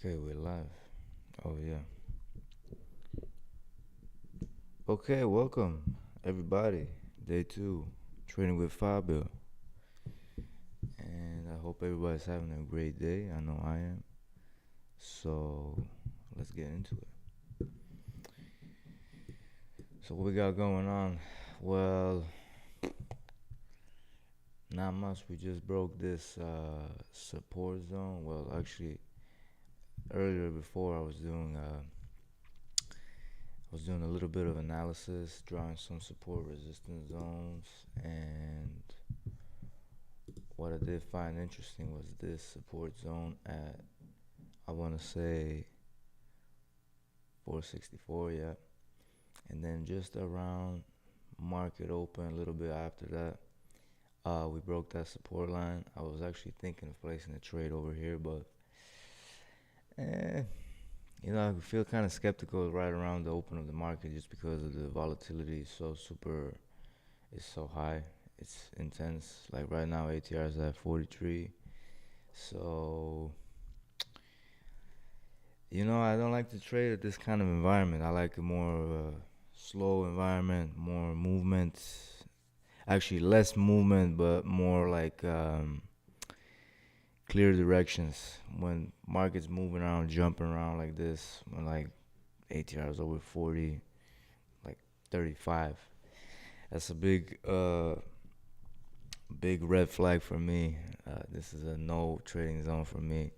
Okay, we're live. Oh, yeah. Okay, welcome, everybody. Day two, training with Fabio. And I hope everybody's having a great day. I know I am. So, let's get into it. So, what we got going on? Well, not much. We just broke this support zone. Well, actually, earlier before I was doing a little bit of analysis, drawing some support resistance zones, and what I did find interesting was this support zone at, I want to say, 464, yeah. And then just around market open, a little bit after that, we broke that support line. I was actually thinking of placing a trade over here, but eh, I feel kind of skeptical right around the open of the market just because of the volatility is so super, it's so high. It's intense. Like right now, ATR is at 43. So I don't like to trade at this kind of environment. I like a more of a slow environment, more movement. Actually, less movement, but more like clear directions. When markets moving around, jumping around like this, when like ATR is over 40, like 35, that's a big red flag for me. This is a no trading zone for me.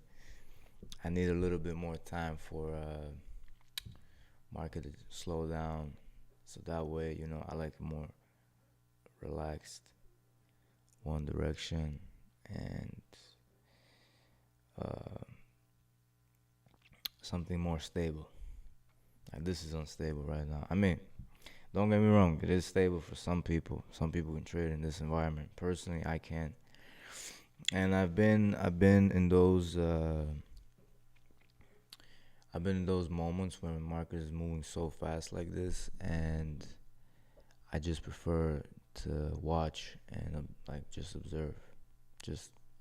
I need a little bit more time for market to slow down. So that way, I like more relaxed, one direction, and uh, something more stable. Like this is unstable right now. I mean, don't get me wrong, it is stable for some people. Some people can trade in this environment. Personally, I can't. And I've been in those moments when the market is moving so fast like this, and I just prefer to watch and like just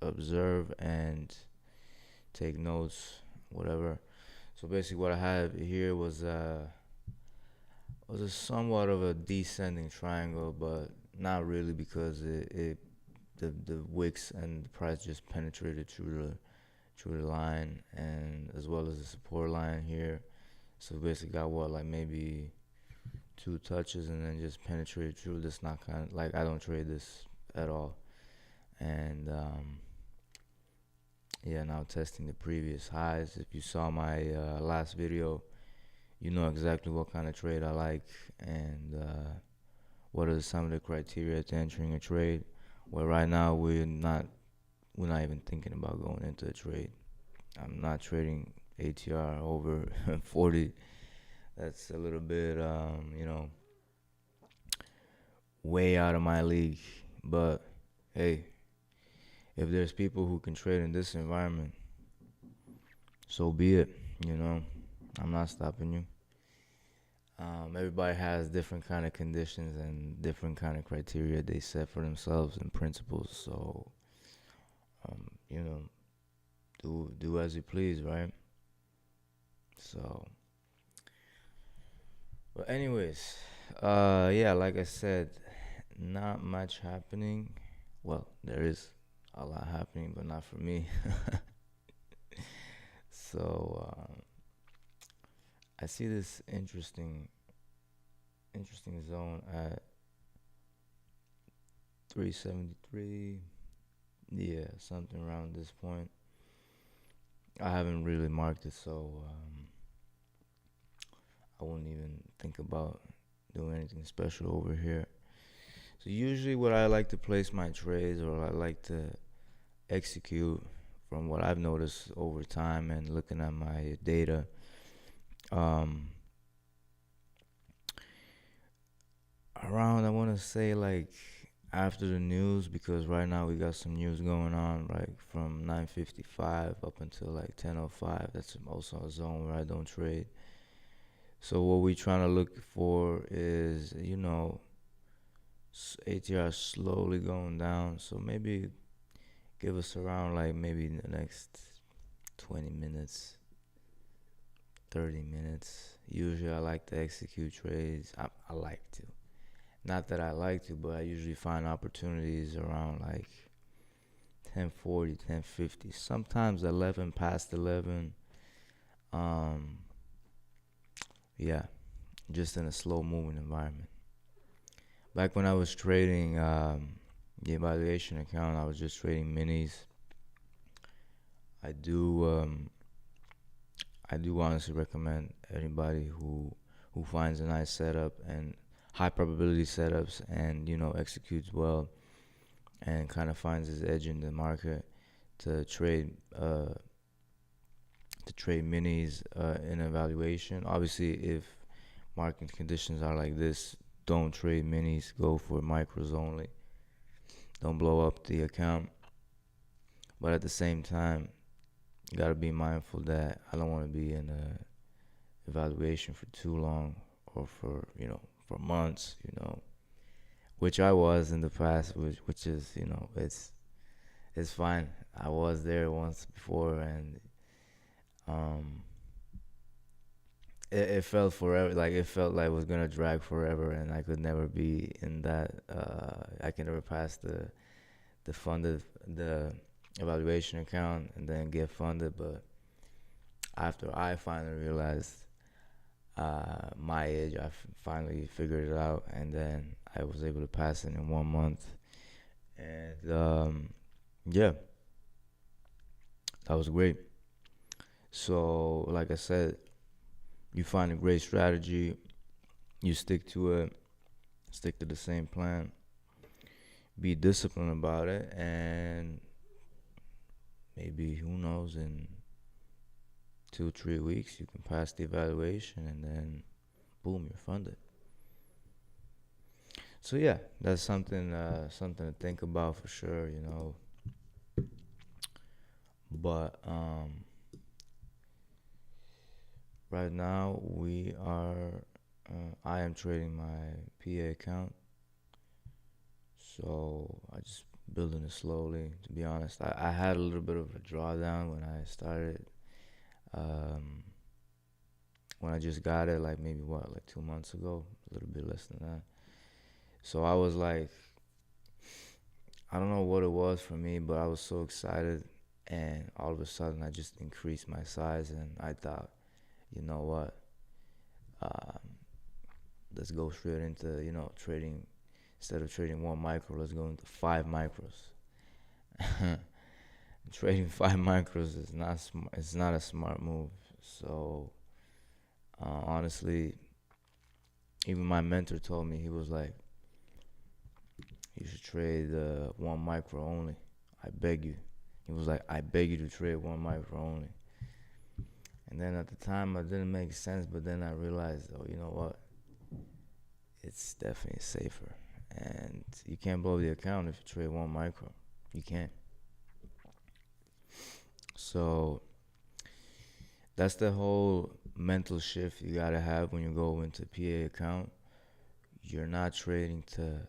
observe and take notes, whatever. So basically, what I had here was a somewhat of a descending triangle, but not really because the wicks and the price just penetrated through the line, and as well as the support line here. So basically, got what, like maybe two touches and then just penetrated through. This not kind of like, I don't trade this at all. And yeah, now testing the previous highs. If you saw my last video, you know exactly what kind of trade I like, and what are some of the criteria to entering a trade. Well, right now we're not even thinking about going into a trade. I'm not trading ATR over 40. That's a little bit way out of my league. But hey, if there's people who can trade in this environment, so be it. You know, I'm not stopping you. Everybody has different kind of conditions and different kind of criteria they set for themselves and principles. So, um, you know, do as you please, right? So, but anyways, yeah, like I said, not much happening. Well, there is a lot happening, but not for me. So, I see this interesting zone at 373. Yeah, something around this point. I haven't really marked it, so I wouldn't even think about doing anything special over here. So usually, what I like to place my trades, or I like to execute, from what I've noticed over time and looking at my data, um, around, I want to say, like after the news, because right now we got some news going on, like from 9:55 up until like 10:05. That's also a zone where I don't trade. So what we trying to look for is, ATR slowly going down. So maybe give us around like maybe the next 20 minutes. 30 minutes. Usually I like to execute trades. I like to. Not that I like to, but I usually find opportunities around like 10:40, 10:50. Sometimes 11 past 11. Um, yeah, just in a slow moving environment. Back when I was trading the evaluation account, I was just trading minis. I do I do honestly recommend anybody who finds a nice setup and high probability setups and executes well and kind of finds his edge in the market to trade uh to trade minis in evaluation. Obviously, if market conditions are like this, don't trade minis. Go for micros only. Don't blow up the account. But at the same time, you gotta be mindful that I don't want to be in a evaluation for too long or for for months. Which I was in the past, which is it's fine. I was there once before, and um, it felt forever. Like it felt like it was gonna drag forever, and I could never be in that. I can never pass the funded the evaluation account and then get funded. But after I finally realized my age, finally figured it out, and then I was able to pass it in 1 month. And yeah, that was great. So, like I said, you find a great strategy, you stick to it, stick to the same plan, be disciplined about it, and maybe who knows, in 2 3 weeks you can pass the evaluation, and then boom, you're funded. So yeah, that's something to think about for sure. But right now I am trading my PA account, so I just building it slowly. To be honest, I had a little bit of a drawdown when I started. Um, when I just got it, like maybe like 2 months ago, a little bit less than that. So I was like, I don't know what it was for me, but I was so excited, and all of a sudden I just increased my size, and I thought, you know what, um, let's go straight into trading. Instead of trading one micro, let's go into 5 micros. Trading 5 micros is not it's not a smart move. So honestly, even my mentor told me, he was like, you should trade one micro only. I beg you. He was like, I beg you to trade one micro only. And then at the time, it didn't make sense, but then I realized, oh, you know what? It's definitely safer. And you can't blow the account if you trade one micro. You can't. So that's the whole mental shift you gotta have when you go into PA account. You're not trading to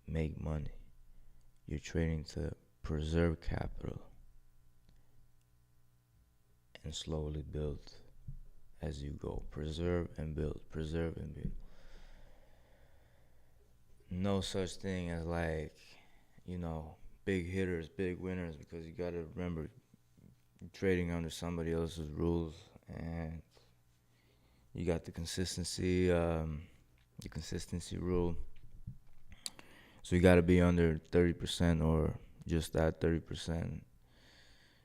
make money. You're trading to preserve capital and slowly build as you go. Preserve and build. Preserve and build. No such thing as like, you know, big hitters, big winners, because you gotta remember you're trading under somebody else's rules, and you got the consistency rule. So you gotta be under 30% or just that 30%.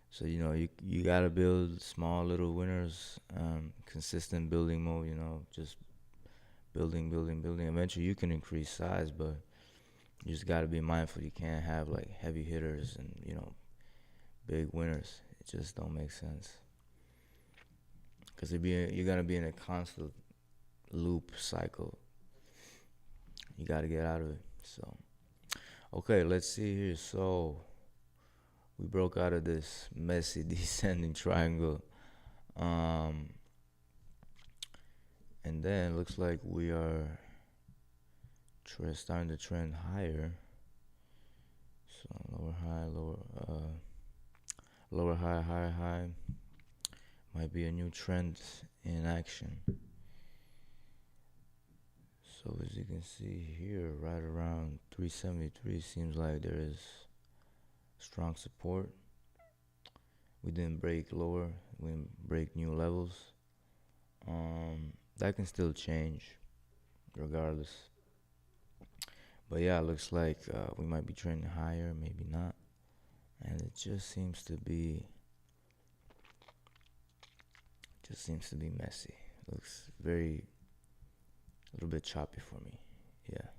So you gotta build small little winners, consistent building mode. Just building, building, building. Eventually, you can increase size, but you just gotta be mindful. You can't have like heavy hitters and big winners. It just don't make sense. Cause you're gonna be in a constant loop cycle. You gotta get out of it. So okay, let's see here. So we broke out of this messy descending triangle. Um, and then looks like we are starting to trend higher. So lower high, lower high, higher high, Might be a new trend in action. So as you can see here, right around 373 seems like there is strong support. We didn't break lower. We didn't break new levels. That can still change regardless. But yeah, it looks like we might be trending higher, maybe not. And it just seems to be messy. Looks very, a little bit choppy for me. Yeah.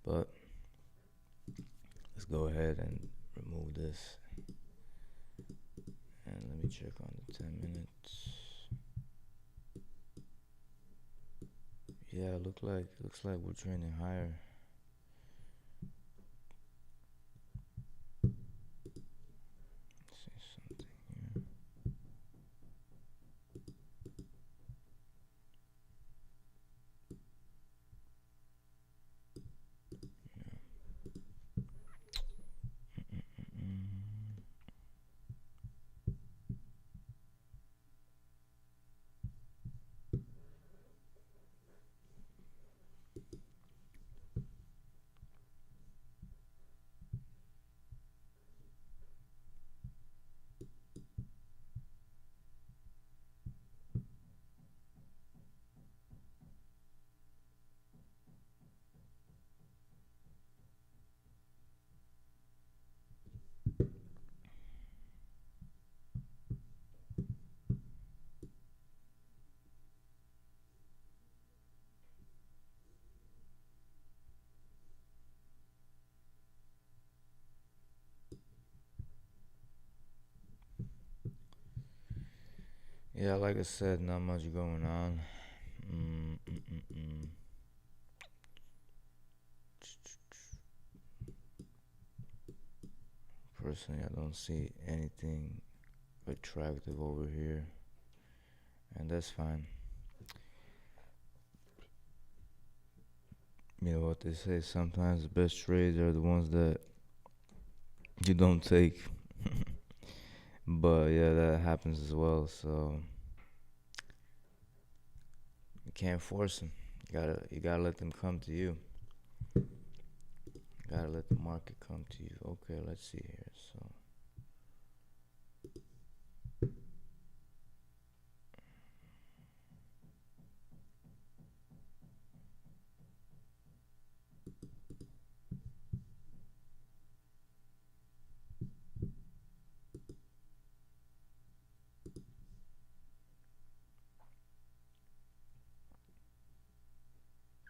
But let's go ahead and remove this. And let me check on the 10 minutes. Yeah, looks like we're trending higher. Let's see something here. Mm. Yeah, like I said, not much going on. Mm, mm, mm, mm. Personally, I don't see anything attractive over here, and that's fine. You know what they say, sometimes the best trades are the ones that you don't take. But yeah, that happens as well, so you can't force them. You gotta let them come to you. Gotta let the market come to you. Okay, let's see here. So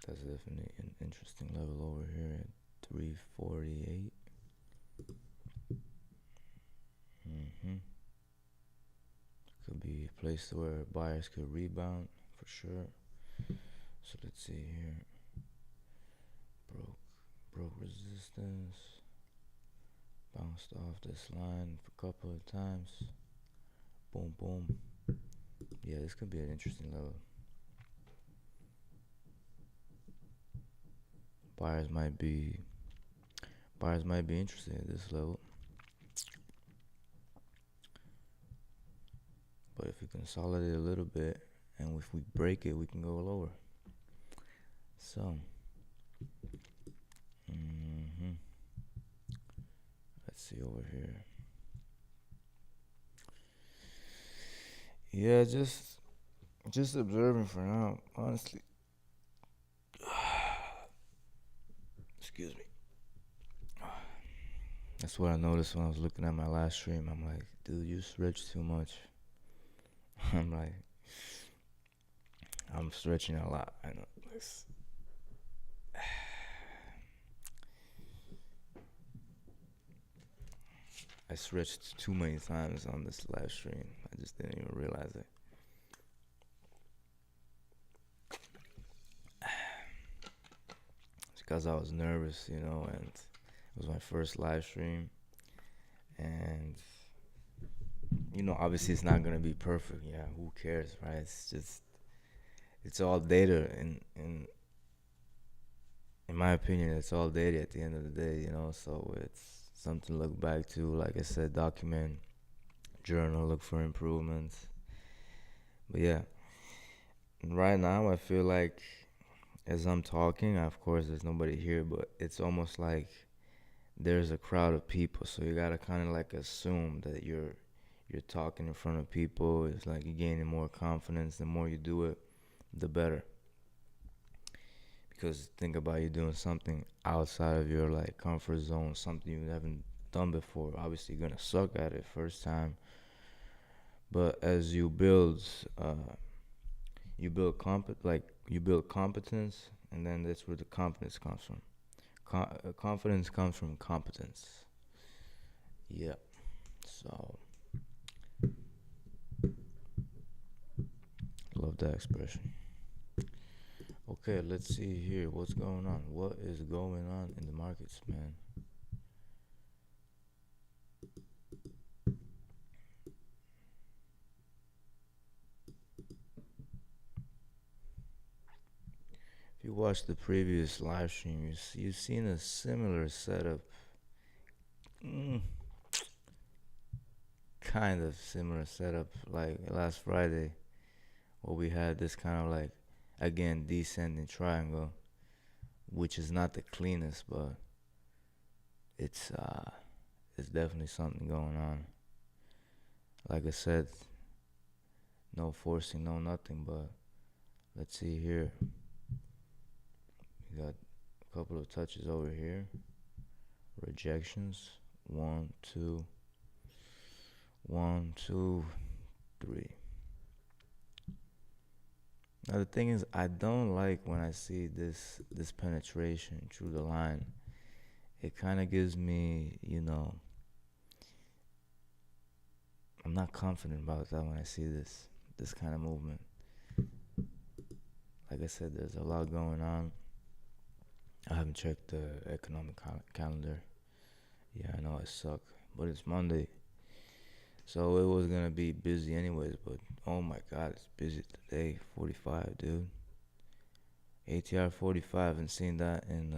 that's definitely an interesting level over here at 348. Mm-hmm. Could be a place where buyers could rebound for sure. So let's see here. Broke, broke resistance. Bounced off this line a couple of times. Boom, boom. Yeah, this could be an interesting level. Buyers might be buyers might be interested at this level. But if we consolidate a little bit and if we break it, we can go lower. So, hmm let's see over here. Yeah, just observing for now, honestly. Excuse me. That's what I noticed when I was looking at my last stream. I'm like, dude, you stretch too much. I'm like, I'm stretching a lot. I know. I stretched too many times on this live stream. I just didn't even realize it. It's because I was nervous, and it was my first live stream. And, obviously it's not going to be perfect. Yeah, who cares, right? It's all data. And in my opinion, it's all data at the end of the day, so it's something to look back to. Like I said, document journal, look for improvements. But yeah, right now I feel like as I'm talking, of course there's nobody here, but it's almost like there's a crowd of people, so you gotta kind of like assume that you're talking in front of people. It's like you're gaining more confidence. The more you do it, the better. Because think about you doing something outside of your like comfort zone, something you haven't done before. Obviously, you're gonna suck at it first time, but as you build competence, and then that's where the confidence comes from. Confidence comes from competence. Yeah. So love that expression. Okay, let's see here. What's going on? What is going on in the markets, man? If you watched the previous live stream, you've seen a similar setup. Mm, kind of similar setup like last Friday, where we had this kind of like, again, descending triangle, which is not the cleanest, but it's uh, it's definitely something going on. Like I said, no forcing, no nothing, but let's see here. We got a couple of touches over here. Rejections. One, two, one, two, three. Now the thing is, I don't like when I see this penetration through the line. It kind of gives me, I'm not confident about that when I see this kind of movement. Like I said, there's a lot going on. I haven't checked the economic calendar. Yeah, I know I suck, but it's Monday, so it was gonna be busy anyways. But oh my God, it's busy today. 45, dude. ATR 45, and seen that in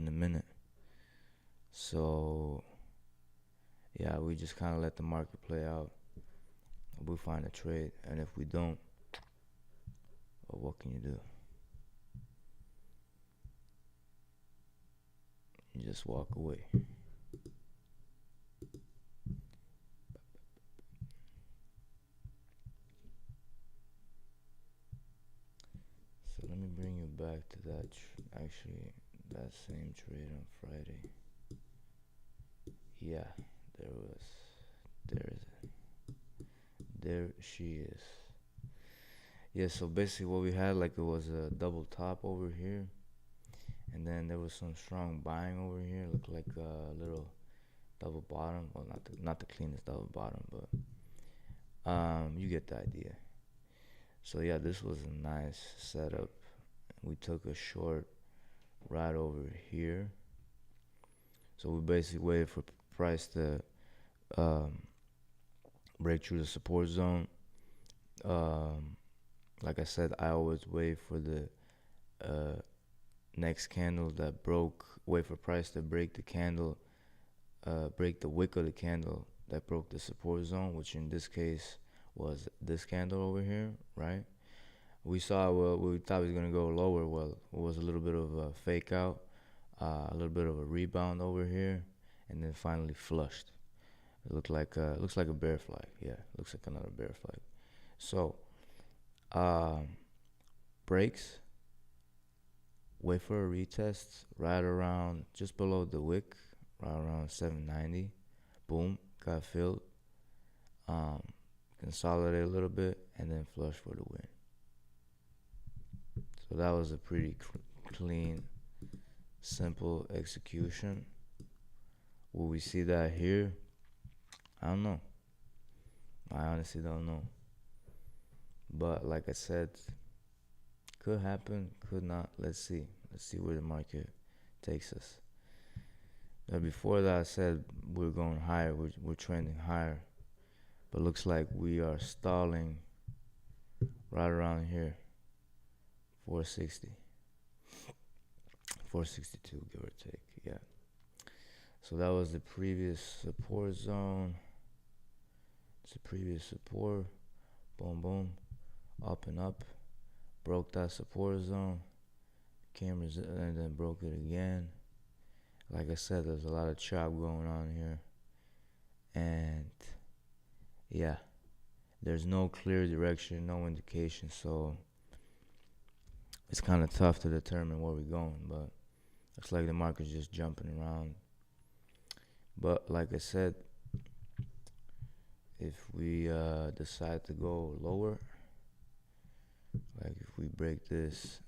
a minute. So yeah, we just kind of let the market play out. We find a trade, and if we don't, well, what can you do? You just walk away. So let me bring you back to that. Actually, that same trade on Friday. Yeah, there was. There is. There she is. Yeah. So basically, what we had, like, it was a double top over here, and then there was some strong buying over here. Looked like a little double bottom. Well, not the cleanest double bottom, but you get the idea. So yeah, this was a nice setup. We took a short right over here. So we basically waited for price to um, break through the support zone. Um, like I said, I always wait for the uh, next candle that broke. Wait for price to break the candle, break the wick of the candle that broke the support zone, which in this case was this candle over here, right? We saw, well, we thought it was gonna go lower. Well, it was a little bit of a fake out, a little bit of a rebound over here, and then finally flushed. It looks like a bear flag. Yeah, looks like another bear flag. So, um, breaks, wait for a retest right around just below the wick, right around 790. Boom, got filled. Um, consolidate a little bit and then flush for the win. So that was a pretty clean, simple execution. Will we see that here? I don't know. I honestly don't know. But like I said, could happen, could not. Let's see. Let's see where the market takes us. Now before that, I said we're going higher. We're trending higher, but looks like we are stalling right around here, 460, 462, give or take. Yeah. So that was the previous support zone. It's a previous support. Boom, boom. Up and up. Broke that support zone. Cameras and then broke it again. Like I said, there's a lot of chop going on here. And yeah, there's no clear direction, no indication. So it's kind of tough to determine where we're going. But looks like the market's just jumping around. But like I said, if we decide to go lower, like if we break this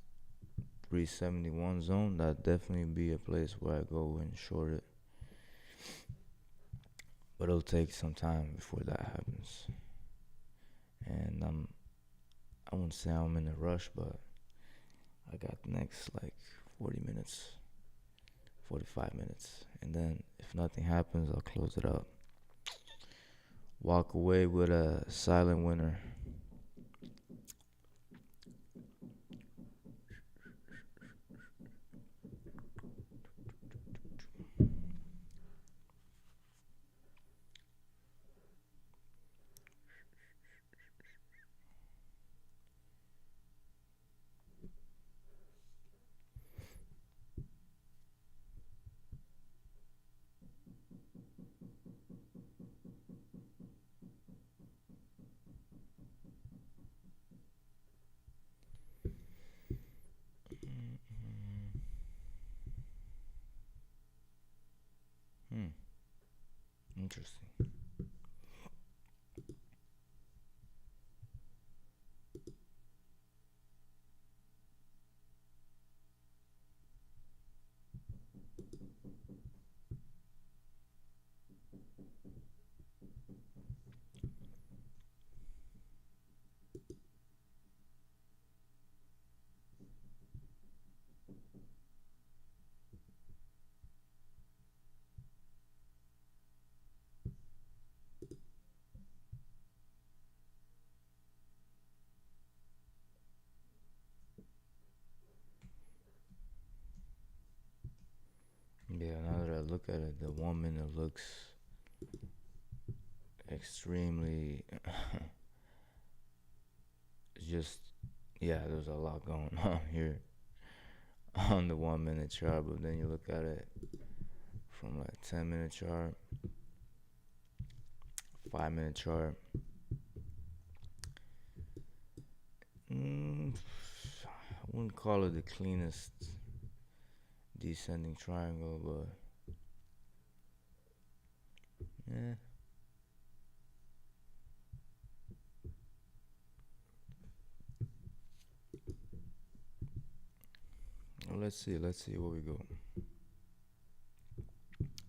371 zone, that definitely be a place where I go and short it. But it'll take some time before that happens. And I wouldn't say I'm in a rush, but I got the next like 40 minutes, 45 minutes. And then if nothing happens, I'll close it up. Walk away with a silent winner. Hmm, interesting. Yeah, now that I look at it, the 1 minute looks extremely just, yeah, there's a lot going on here on the 1 minute chart. But then you look at it from like 10 minute chart, 5 minute chart. I wouldn't call it the cleanest descending triangle, but yeah. Well, let's see where we go.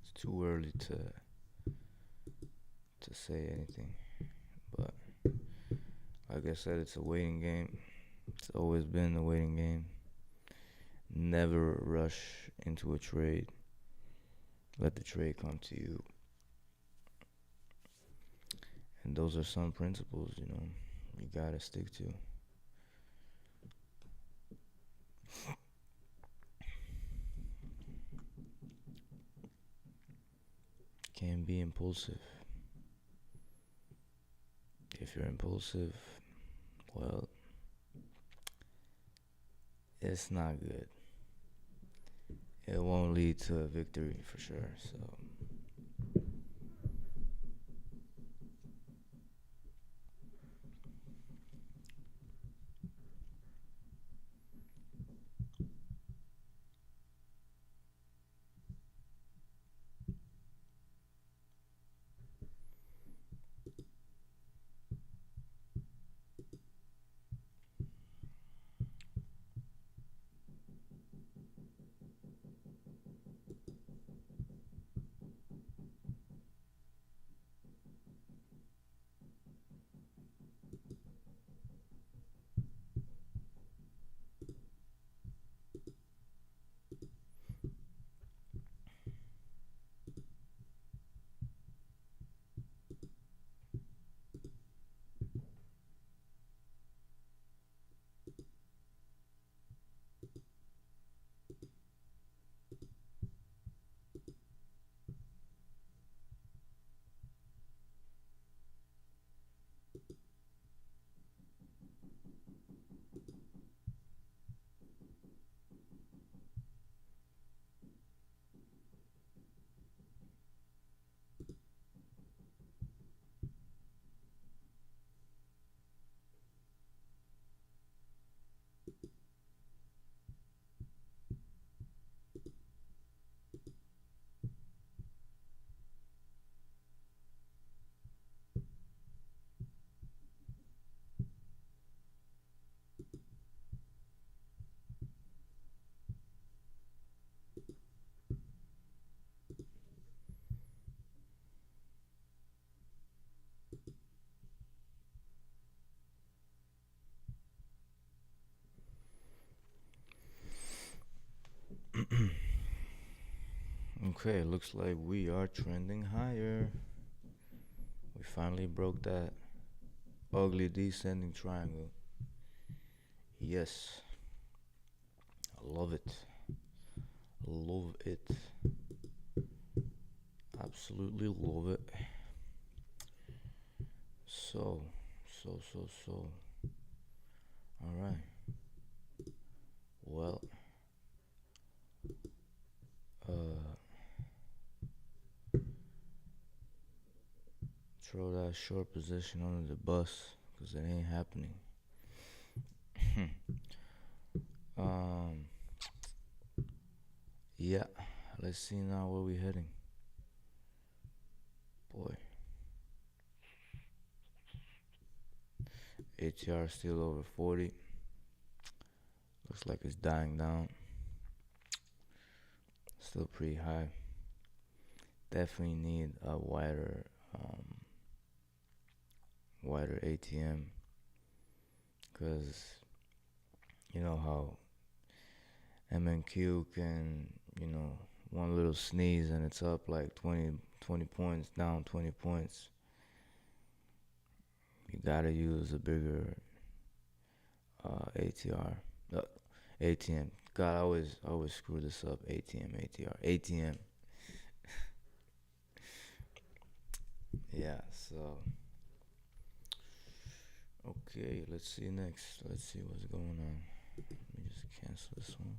It's too early to say anything, but like I said, it's a waiting game. It's always been a waiting game. Never rush into a trade. Let the trade come to you. And those are some principles, you gotta stick to. Can't be impulsive. If you're impulsive, well, it's not good. It won't lead to a victory for sure. So Okay, looks like we are trending higher. We finally broke that ugly descending triangle. Yes, I love it. Love it. Absolutely love it. So, so. Alright. Well, uh, throw that short position under the bus because it ain't happening. um, yeah, let's see now where we heading. Boy, ATR still over 40. Looks like it's dying down. Still pretty high. Definitely need a wider ATM because you know how MNQ can, one little sneeze and it's up like 20 points, down 20 points. You gotta use a bigger ATR, ATM. God, I always screw this up. ATM, ATR, ATM. Yeah. So okay, let's see next. Let's see what's going on. Let me just cancel this one.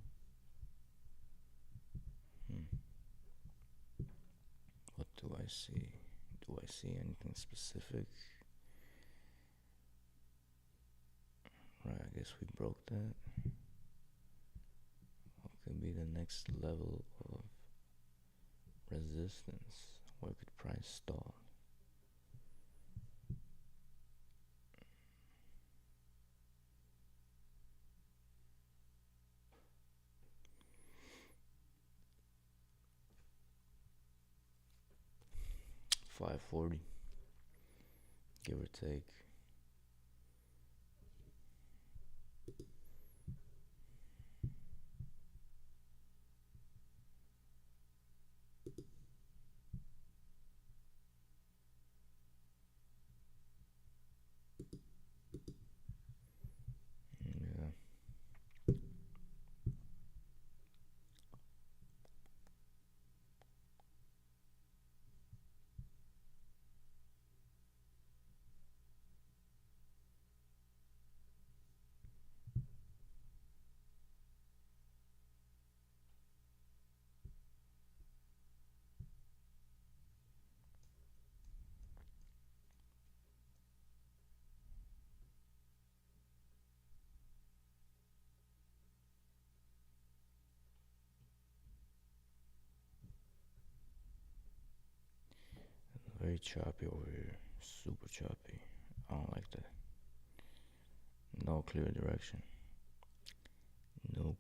Hmm. What do I see? Do I see anything specific? Right, I guess we broke that. What could be the next level of resistance? Where could price stall? 540, give or take. Yeah. Very choppy over here. Super choppy. I don't like that. No clear direction. Nope.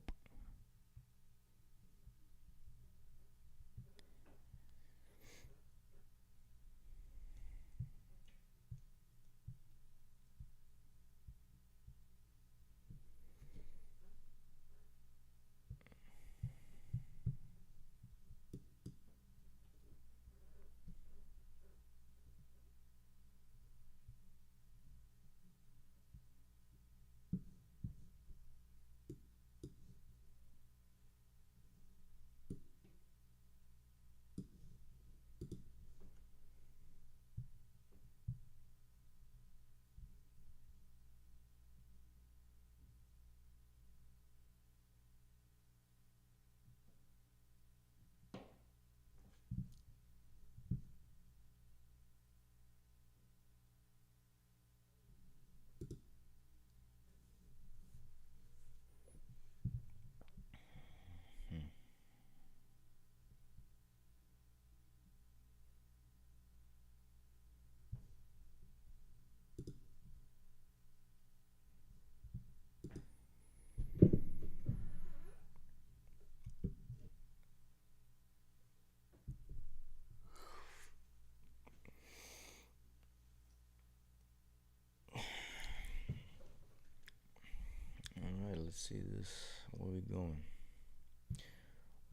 'Alright, let's see this. Where we going?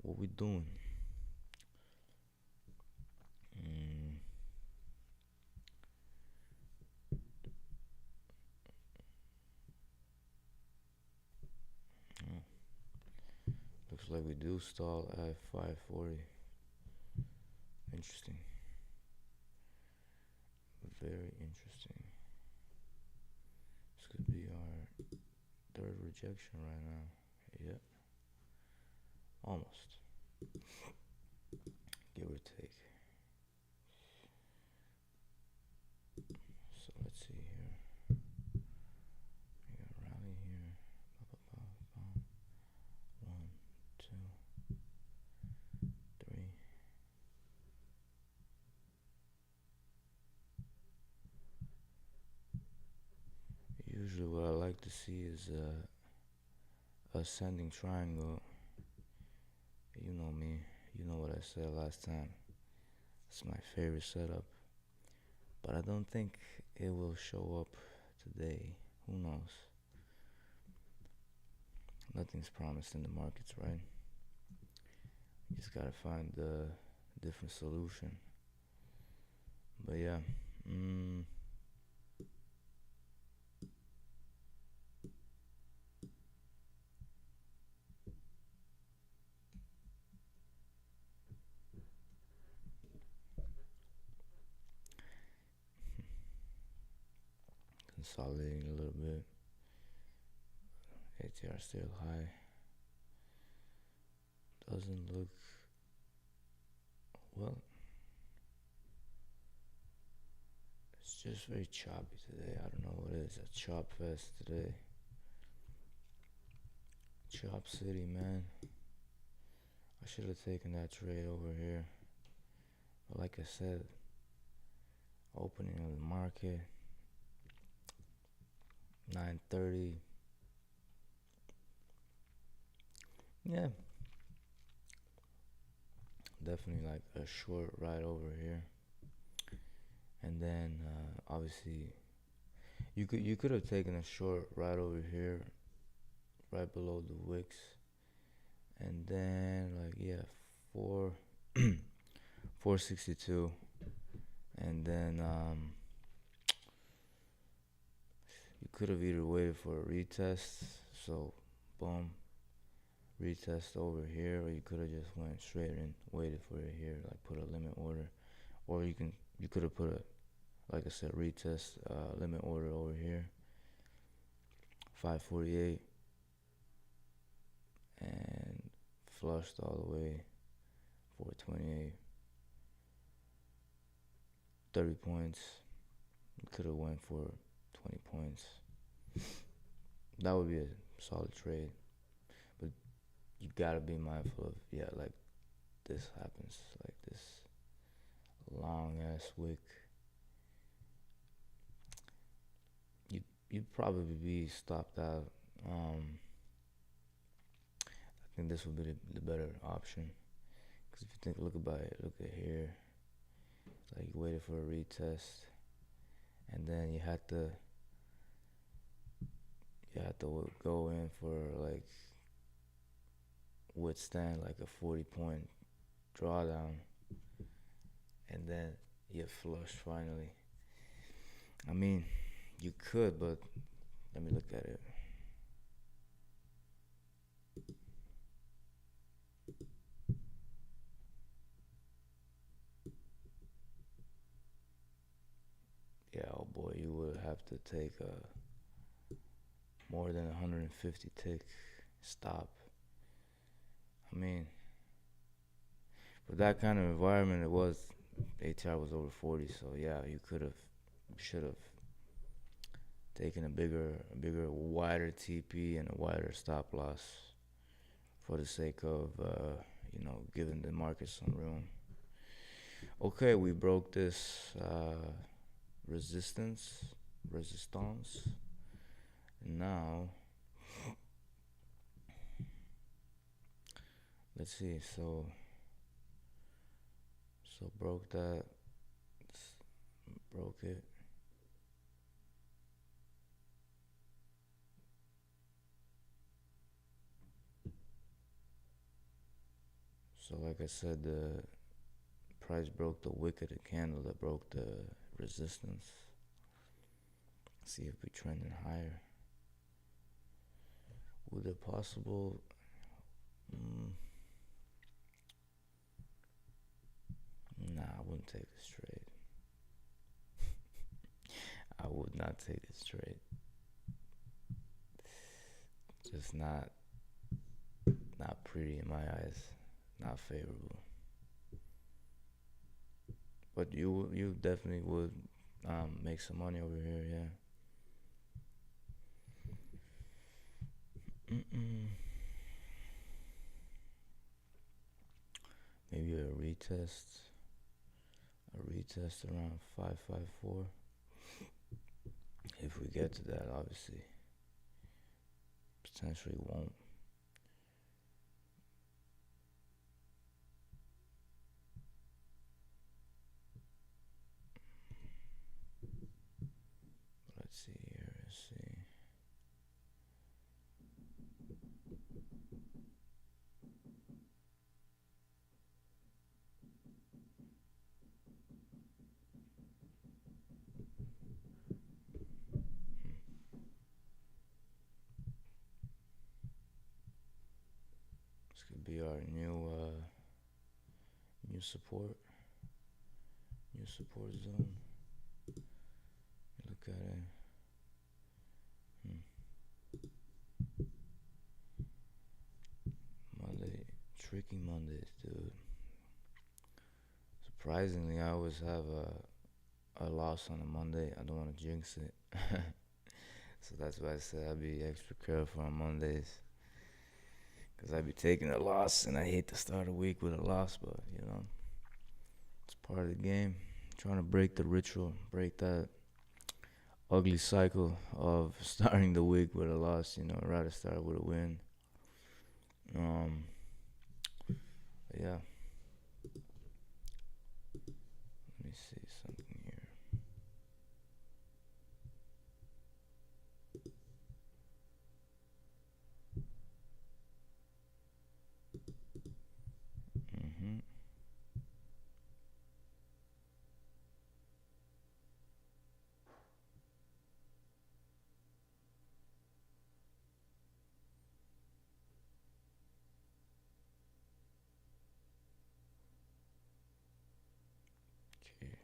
What we doing? like we do stall at 540. Interesting. Very interesting. This could be our third rejection right now. Yep, almost. Give or take. So let's see here. We got a rally here. One, two, three. Usually what I like to see is a ascending triangle. You know me. You know what I said last time. It's my favorite setup. But I don't think it will show up today. Who knows? Nothing's promised in the markets, right? You just gotta find a different solution. But yeah, consolidating a little bit. ATR still high. Doesn't look well. It's just very choppy today. I don't know what it is. A chop fest today. Chop City, man. I should have taken that trade over here. But like I said, opening of the market, 9:30. Yeah, definitely like a short ride over here. And then obviously you could have taken a short ride over here, right below the wicks, and then like yeah, 4 462, and then you could have either waited for a retest, so boom, retest over here, or you could have just went straight and waited for it here, like put a limit order, or you could have put a, like I said, retest limit order over here, 548, and flushed all the way, 428, 30 points. You could have went for 20 points. That would be a solid trade, but you gotta be mindful of, yeah, like this happens, like this long ass wick. You'd probably be stopped out. I think this would be the better option. Because if you think, look at here. Like you waited for a retest, and then you had to go in for like withstand like a 40-point drawdown, and then you flush finally. I mean, you could, but let me look at it. Yeah, oh boy, you would have to take a more than 150 tick stop. I mean, for that kind of environment, it was ATR was over 40, so yeah, should have taken a bigger, wider TP and a wider stop loss for the sake of, giving the market some room. Okay, we broke this resistance, and now let's see. So broke that, broke it. So like I said, the price broke the wick of the candle that broke the resistance. See if we trending higher. Would it possible? Mm, nah, I wouldn't take it straight. I would not take it straight. Just not pretty in my eyes. Not favorable. But you definitely would make some money over here, yeah. Mm-mm. Maybe a retest around 554. If we get to that, obviously, potentially won't. Let's see here. Let's see. This could be our new support, new support zone. Look at it. Hmm. Monday, tricky Mondays, dude. Surprisingly, I always have a loss on a Monday. I don't want to jinx it. So that's why I said I'd be extra careful on Mondays. Because I'd be taking a loss, and I hate to start a week with a loss, but, it's part of the game. Trying to break the ritual, break that ugly cycle of starting the week with a loss. I'd rather start with a win. Um, yeah, let me see something here. Mm-hmm. Okay.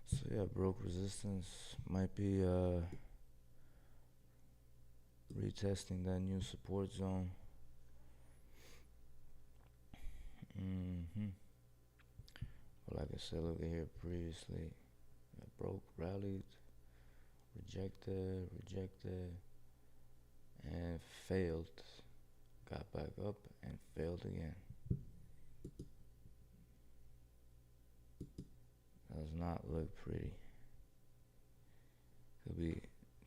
So yeah, broke resistance might be retesting that new support zone. Mm-hmm. But like I said, look at here previously. Broke, rallied, rejected, and failed. Got back up and failed again. Does not look pretty. Could be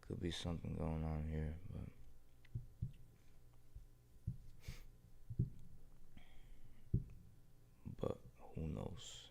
could be something going on here, but who knows?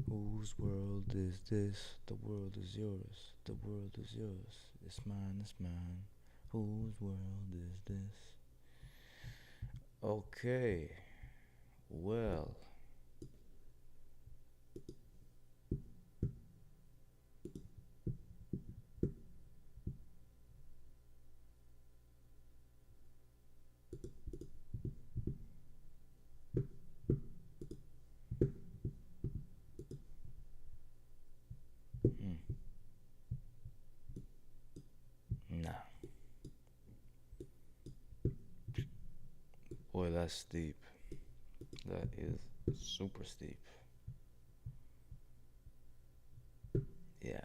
Whose world is this? The world is yours. The world is yours. It's mine, it's mine. Whose world is this? Okay, well, hmm, nah. Boy, that's steep. That is super steep. Yeah.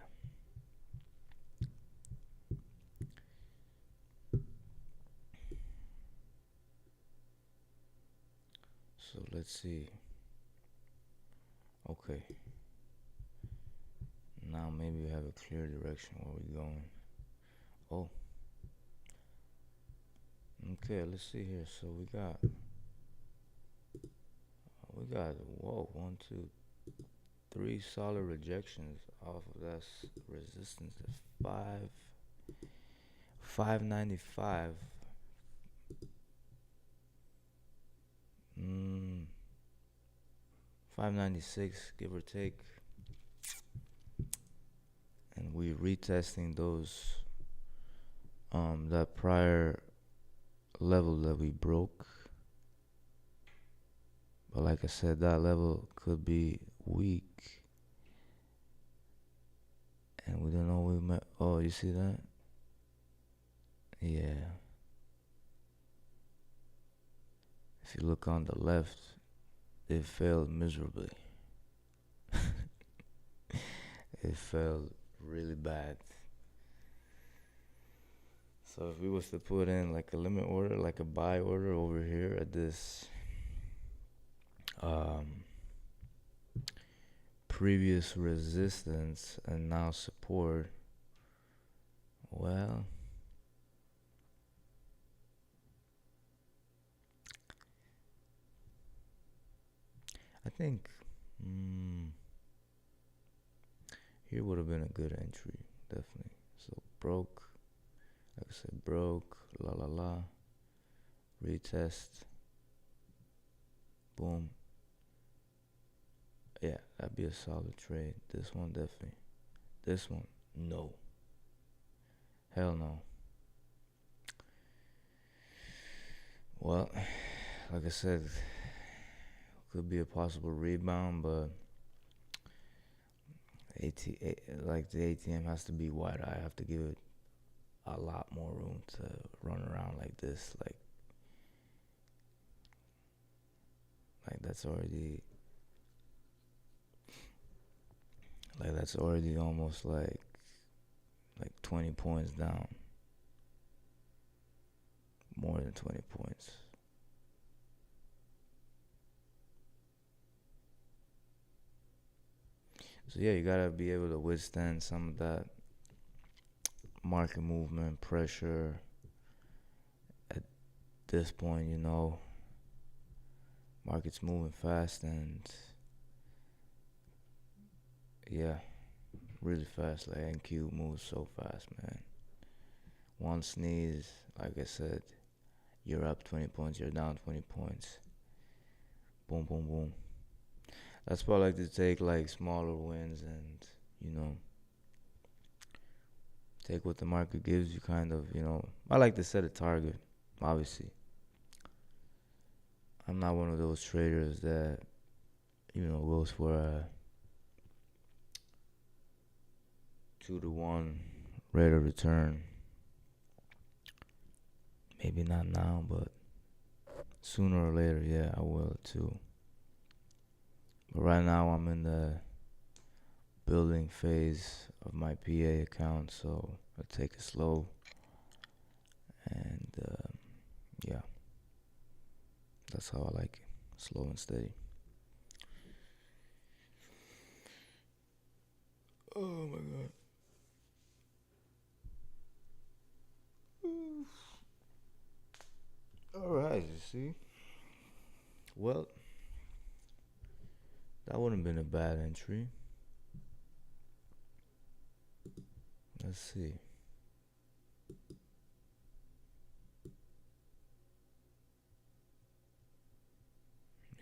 So let's see. Okay. maybe we have a clear direction where we're going. Oh, okay. Let's see here. So we got whoa, one, two, three solid rejections off of that resistance at 595. Mm, 596, give or take. And we retesting those that prior level that we broke. But like I said, that level could be weak. And we don't know we met. Oh, you see that? Yeah. If you look on the left, it failed miserably. It failed really bad. So if we was to put in like a limit order, like a buy order over here at this um, previous resistance and now support, well, I think here would have been a good entry, definitely. So broke, like I said, broke, la la la, retest, boom. Yeah, that'd be a solid trade. This one definitely. This one, no. Hell no. Well, like I said, could be a possible rebound, but like the ATM has to be wide. I have to give it a lot more room to run around like this. Like that's already almost like 20 points down. More than 20 points. So yeah, you gotta be able to withstand some of that market movement pressure. At this point, market's moving fast and yeah, really fast. Like NQ moves so fast, man. One sneeze, like I said, you're up 20 points, you're down 20 points. Boom, boom, boom. That's why I like to take like smaller wins and, you know, take what the market gives you kind of, I like to set a target, obviously. I'm not one of those traders that, goes for a 2-to-1 rate of return. Maybe not now, but sooner or later, yeah, I will too. But right now, I'm in the building phase of my PA account, so I'll take it slow. And yeah, that's how I like it, slow and steady. Oh my god. Alright, you see. Well, that wouldn't have been a bad entry. Let's see.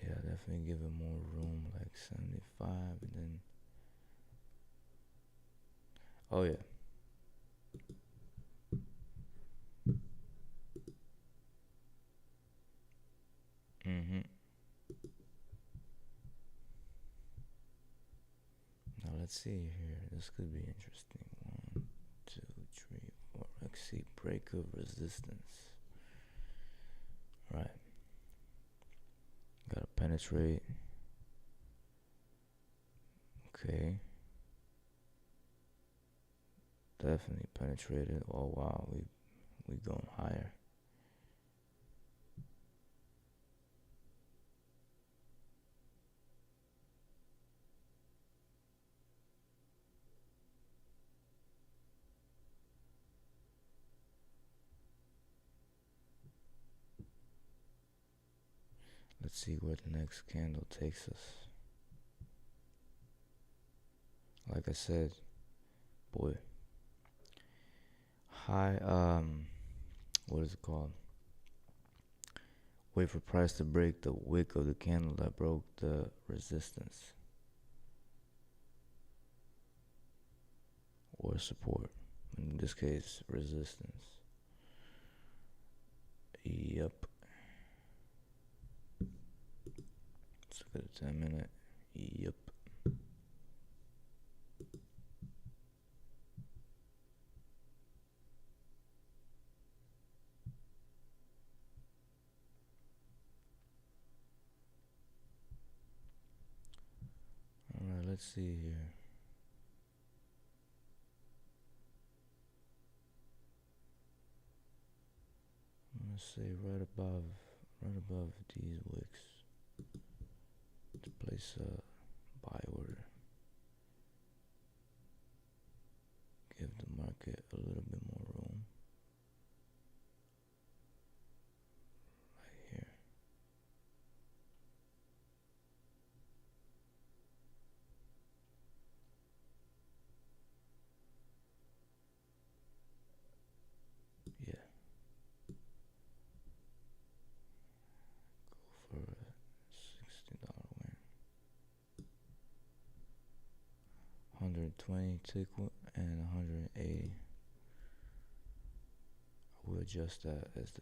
Yeah, definitely give it more room, like 75, and then. Oh yeah. Mhm. Now let's see here. This could be interesting. 1, 2, 3, 4. Let's see. Break of resistance. Right. Gotta penetrate. Okay. Definitely penetrated. Oh wow, we going higher. Let's see where the next candle takes us. Like I said, boy, high, what is it called? Wait for price to break the wick of the candle that broke the resistance or support. In this case, resistance. Yep. Let's look at the 10-minute. Yep. Alright, let's see here. I'm gonna say right above these wicks to place a buy order. Give the market a little bit more room. Right here. Yeah. Go for a $60 win. 120 tick and 180. We'll adjust that as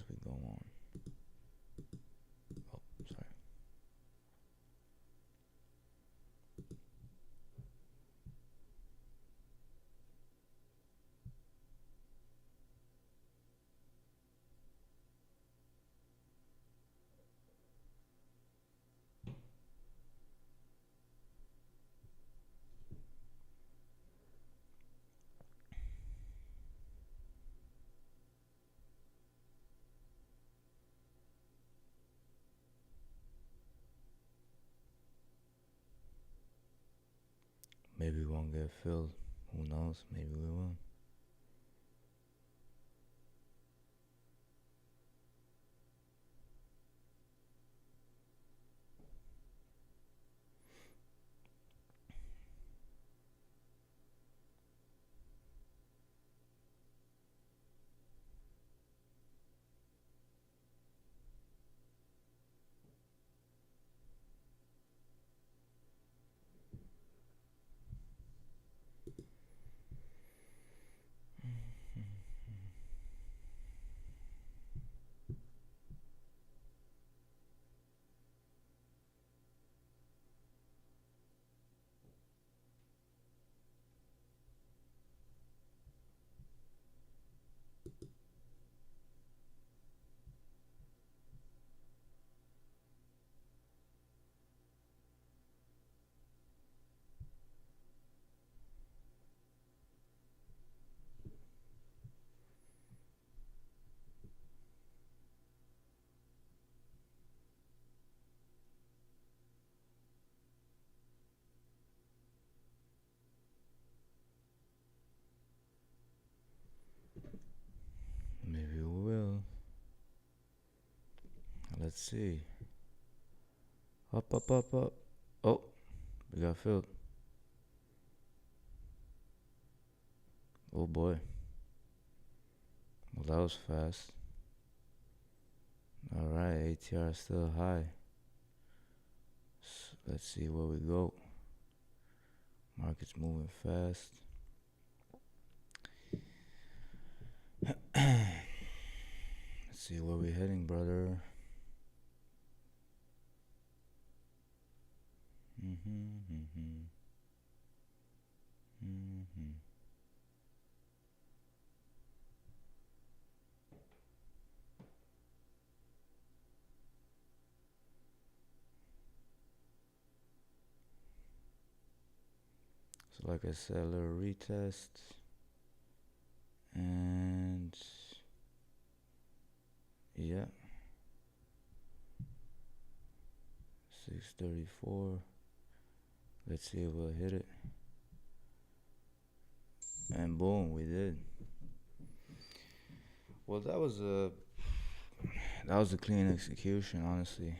we go on. Oh, sorry. Maybe we won't get filled. Who knows? Maybe we will. Maybe we will. Let's see. Up, up, up, up. Oh, we got filled. Oh boy. Well, that was fast. Alright, ATR is still high. Let's see where we go. Market's moving fast. Let's see where we heading, brother. So like I said, a little retest. And yeah. 634. Let's see if we'll hit it. And boom, we did. Well, that was a clean execution, honestly.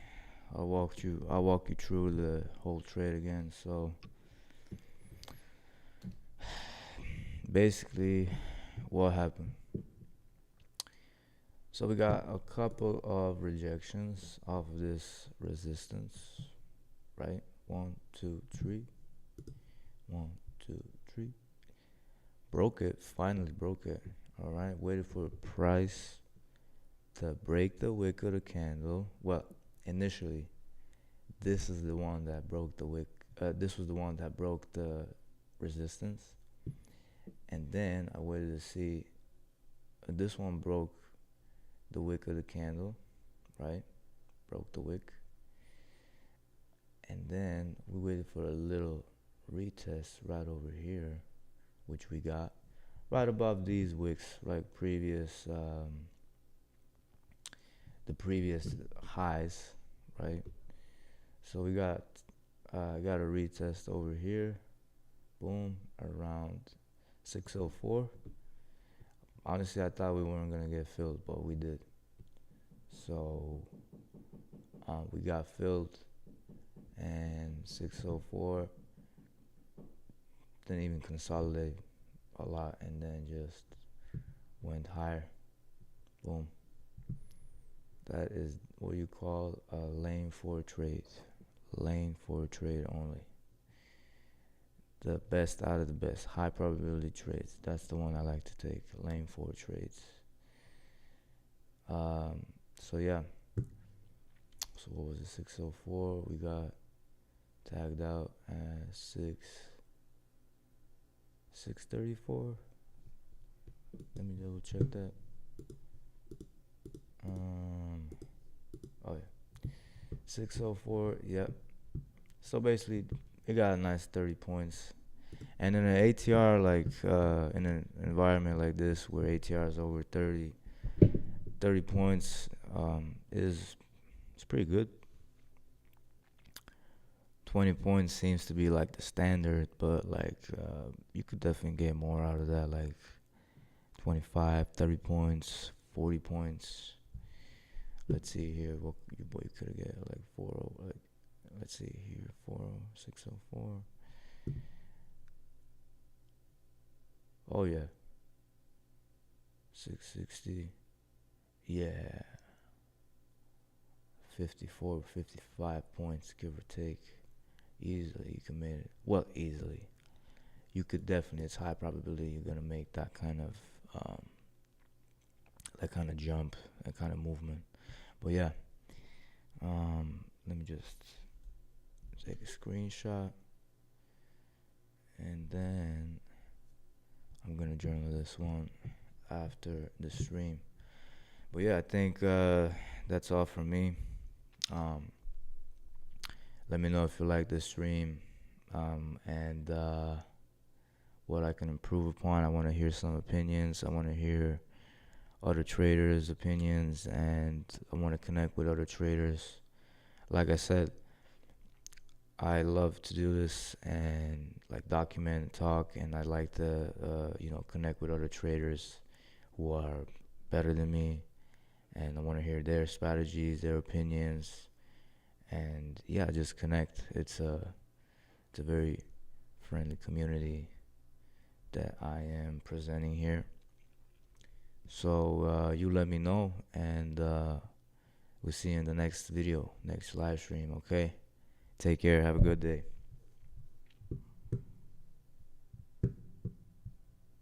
I'll walk you through the whole trade again. So basically, what happened? So we got a couple of rejections off of this resistance, right? One, two, three. One, two, three. Broke it. Finally broke it. All right. Waited for price to break the wick of the candle. Well, initially, this is the one that broke the wick. This was the one that broke the resistance, and then I waited to see. This one broke the wick of the candle, right? Broke the wick, and then we waited for a little retest right over here, which we got right above these wicks, like the previous highs, right? So we got a retest over here, boom, around 604. Honestly, I thought we weren't gonna get filled, but we did. So we got filled, and 604 didn't even consolidate a lot, and then just went higher. Boom. That is what you call a lane 4 trade. Lane 4 trade only. The best out of the best. High probability trades. That's the one I like to take. Lane 4 trades. So yeah. So what was it? 604. We got tagged out at 634. Let me double check that. Oh yeah, 604. Yep. So basically, it got a nice 30 points. And in an ATR, like in an environment like this where ATR is over 30 points, is it's pretty good. 20 points seems to be like the standard, but like you could definitely get more out of that, like 25, 30 points, 40 points. Let's see here, what you boy could get, like 40, like let's see here, 604. Oh yeah, 660. Yeah, 54, 55 points, give or take. Easily, you can make it. Well, easily. You could definitely. It's high probability you're gonna make that kind of jump, that kind of movement. But yeah, let me just take a screenshot, and then I'm gonna journal this one after the stream. But yeah, I think that's all from me. Let me know if you like this stream, and what I can improve upon. I want to hear some opinions. I want to hear other traders' opinions, and I want to connect with other traders. Like I said, I love to do this and like document and talk, and I like to connect with other traders who are better than me, and I want to hear their strategies, their opinions, and yeah, just connect. It's a very friendly community that I am presenting here. So you let me know, and we'll see you in the next video, next live stream. Okay, take care, have a good day.